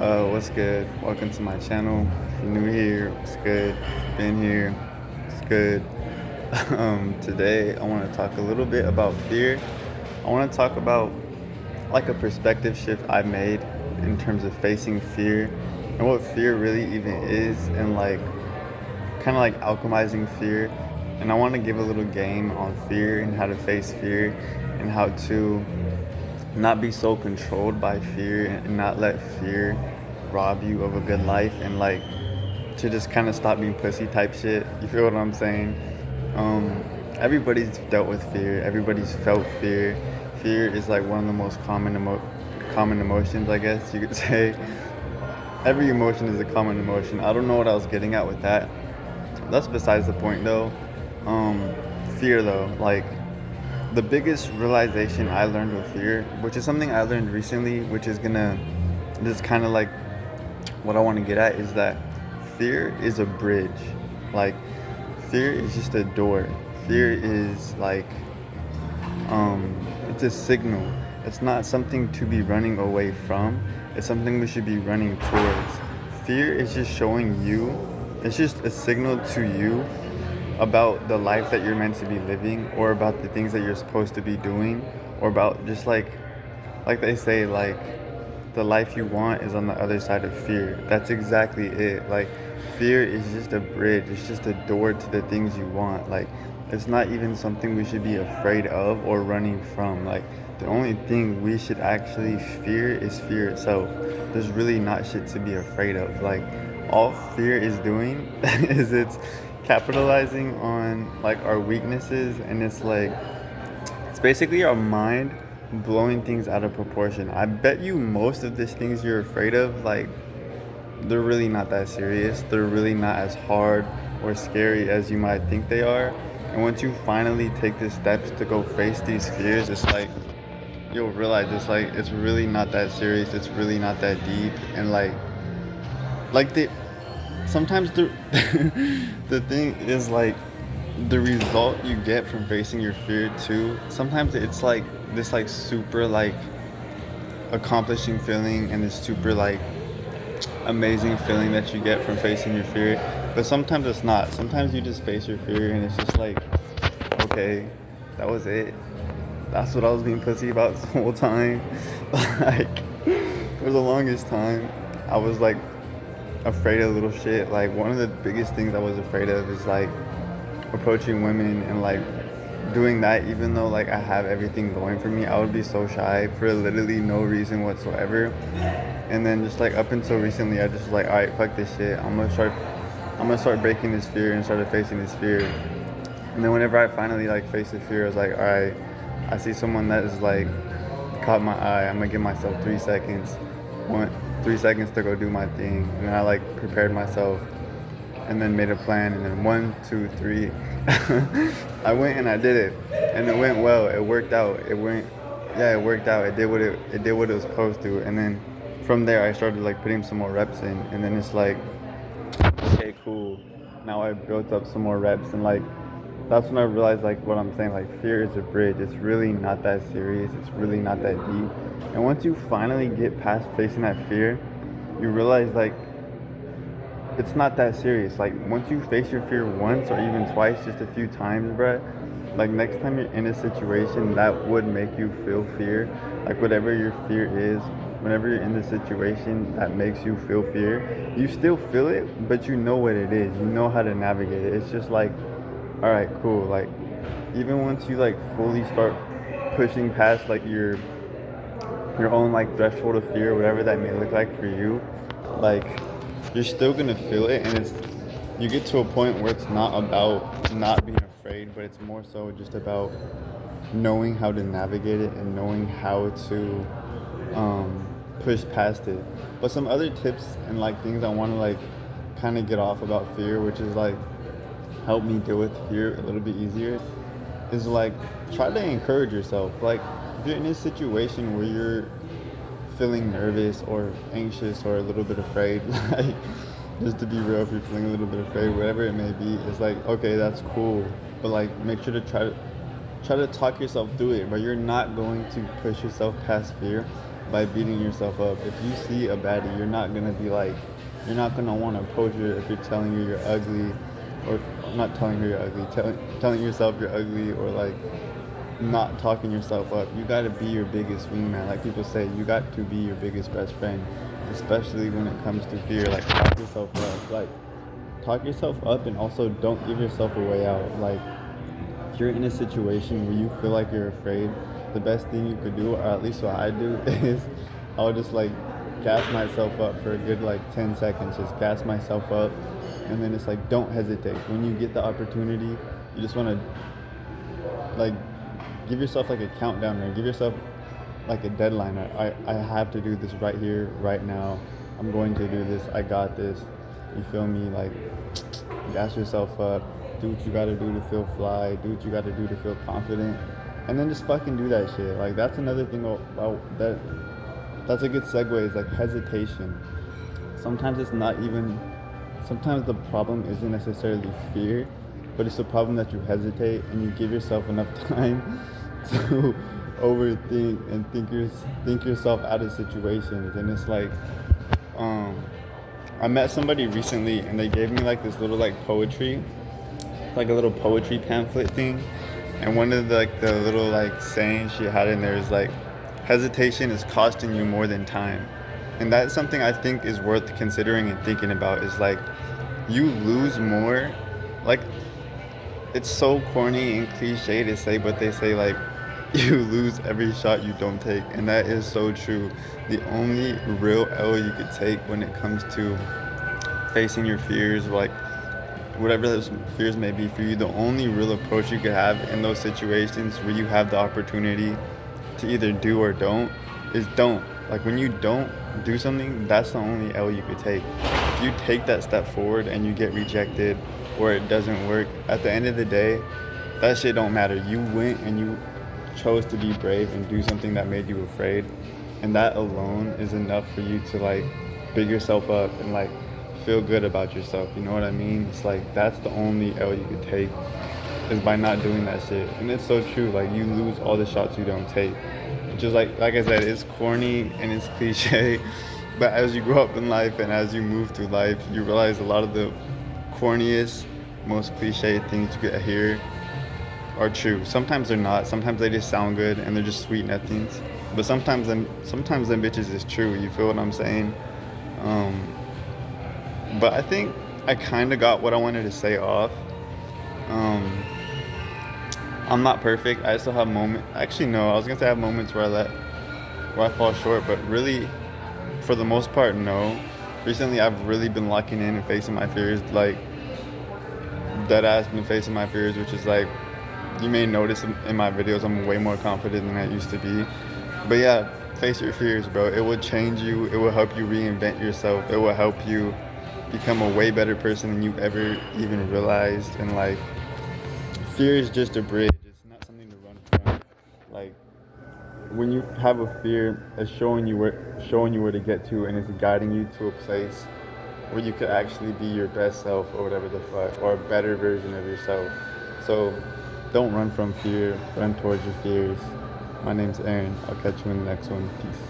What's good? Welcome to my channel. If you're new here, what's good? If you've been here, it's good. Today I want to talk a little bit about fear. I want to talk about like a perspective shift I made in terms of facing fear and what fear really even is, and like kind of like alchemizing fear. And I want to give a little game on fear and how to face fear and how to not be so controlled by fear and not let fear rob you of a good life, and like to just kind of stop being pussy type shit. You feel what I'm saying? Everybody's dealt with fear. Everybody's felt fear. Fear is like one of the most common emotions, I guess you could say. Every emotion is a common emotion. I don't know what I was getting at with that. That's besides the point though. Um, Fear though, like the biggest realization I learned with fear, which is something I learned recently, which is gonna, this is kind of like what I want to get at, is that fear is a bridge. Like, fear is just a door. Fear is like, it's a signal. It's not something to be running away from. It's something we should be running towards. Fear is just showing you, it's just a signal to you about the life that you're meant to be living, or about the things that you're supposed to be doing, or about just like they say, like the life you want is on the other side of fear. That's exactly it. Like, fear is just a bridge. It's just a door to the things you want. Like, it's not even something we should be afraid of or running from. Like, the only thing we should actually fear is fear itself. There's really not shit to be afraid of. Like, all fear is doing is it's capitalizing on like our weaknesses, and it's basically our mind blowing things out of proportion. I bet you most of these things you're afraid of, like, they're really not that serious. They're really not as hard or scary as you might think they are. And once you finally take the steps to go face these fears, it's like you'll realize it's really not that serious. It's really not that deep. And like the sometimes the the thing is like the result you get from facing your fear too. Sometimes it's like this like super like accomplishing feeling, and this super like amazing feeling that you get from facing your fear. But sometimes it's not. Sometimes you just face your fear and it's just like, okay, that was it. That's what I was being pussy about this whole time. Like, for the longest time, I was like afraid of little shit. Like, one of the biggest things I was afraid of is like approaching women, and like doing that, even though like I have everything going for me, I would be so shy for literally no reason whatsoever. And then just like up until recently, I just was like, all right, fuck this shit. I'm gonna start breaking this fear and started facing this fear. And then whenever I finally like faced the fear, I was like, all right, I see someone that is like caught my eye. I'm gonna give myself 3 seconds. 3 seconds to go do my thing. And then I like prepared myself and then made a plan, and then 1, 2, 3, I went and I did it, and it went well. It worked out. It worked out. It did what it was supposed to. And then from there, I started like putting some more reps in, and then it's like, okay, cool. Now I built up some more reps, and like that's when I realized like what I'm saying. Like, fear is a bridge. It's really not that serious. It's really not that deep. And once you finally get past facing that fear, you realize like it's not that serious. Like, once you face your fear once or even twice, just a few times, bruh, like next time you're in a situation that would make you feel fear, like whatever your fear is, whenever you're in the situation that makes you feel fear, you still feel it, but you know what it is. You know how to navigate it. It's just like, all right, cool. Like, even once you like fully start pushing past like your own like threshold of fear, whatever that may look like for you, like you're still gonna feel it, and it's you get to a point where it's not about not being afraid, but it's more so just about knowing how to navigate it and knowing how to push past it. But some other tips and like things I want to like kind of get off about fear, which is like help me deal with fear a little bit easier, is like try to encourage yourself. Like, if you're in a situation where you're feeling nervous or anxious or a little bit afraid, like, just to be real, if you're feeling a little bit afraid, whatever it may be, it's like, okay, that's cool, but like make sure to try to talk yourself through it. But you're not going to push yourself past fear by beating yourself up. If you see a baddie, you're not gonna be like, you're not gonna want to approach her if you're telling her you're ugly, or if, not telling her you're ugly, telling yourself you're ugly, or like not talking yourself up. You gotta be your biggest wingman. Like people say, you got to be your biggest best friend, especially when it comes to fear. Like talk yourself up. Like talk yourself up, and also don't give yourself a way out. Like if you're in a situation where you feel like you're afraid, the best thing you could do, or at least what I do, is I'll just like gas myself up for a good like 10 seconds. Just gas myself up, and then it's like don't hesitate. When you get the opportunity, you just want to like give yourself like a countdown, or give yourself like a deadline. I have to do this right here, right now. I'm going to do this. I got this. You feel me? Like gas yourself up. Do what you gotta do to feel fly. Do what you gotta do to feel confident, and then just fucking do that shit. Like that's another thing about that. That's a good segue. Is like hesitation. Sometimes it's not even. Sometimes the problem isn't necessarily fear, but it's the problem that you hesitate and you give yourself enough time to overthink and think yourself out of situations. And it's like, um, I met somebody recently and they gave me like this little like poetry, like a little poetry pamphlet thing. And one of the little like sayings she had in there is like, hesitation is costing you more than time. And that's something I think is worth considering and thinking about. Is like, you lose more. Like, it's so corny and cliche to say, but they say like, you lose every shot you don't take, and that is so true. The only real L you could take when it comes to facing your fears, like whatever those fears may be for you, the only real approach you could have in those situations where you have the opportunity to either do or don't, is don't. Like when you don't do something, that's the only L you could take. If you take that step forward and you get rejected or it doesn't work, at the end of the day, that shit don't matter. You went and you chose to be brave and do something that made you afraid, and that alone is enough for you to like big yourself up and like feel good about yourself. You know what I mean? It's like that's the only L you could take, is by not doing that shit. And it's so true. Like you lose all the shots you don't take. Just like I said, it's corny and it's cliche, but as you grow up in life and as you move through life, you realize a lot of the corniest, most cliche things you could hear are true. Sometimes they're not. Sometimes they just sound good and they're just sweet nothings. But sometimes them bitches is true. You feel what I'm saying? But I think I kind of got what I wanted to say off. I'm not perfect. I still have moments. Actually, no. I was gonna say I have moments where I fall short, but really, for the most part, no. Recently, I've really been locking in and facing my fears, like dead ass been facing my fears, which is like, you may notice in my videos I'm way more confident than I used to be. But yeah, face your fears, bro. It will change you. It will help you reinvent yourself. It will help you become a way better person than you've ever even realized. And like, fear is just a bridge. It's not something to run from. Like, when you have a fear, it's showing you where to get to, and it's guiding you to a place where you could actually be your best self, or whatever the fuck, or a better version of yourself. So don't run from fear, run towards your fears. My name's Aaron. I'll catch you in the next one. Peace.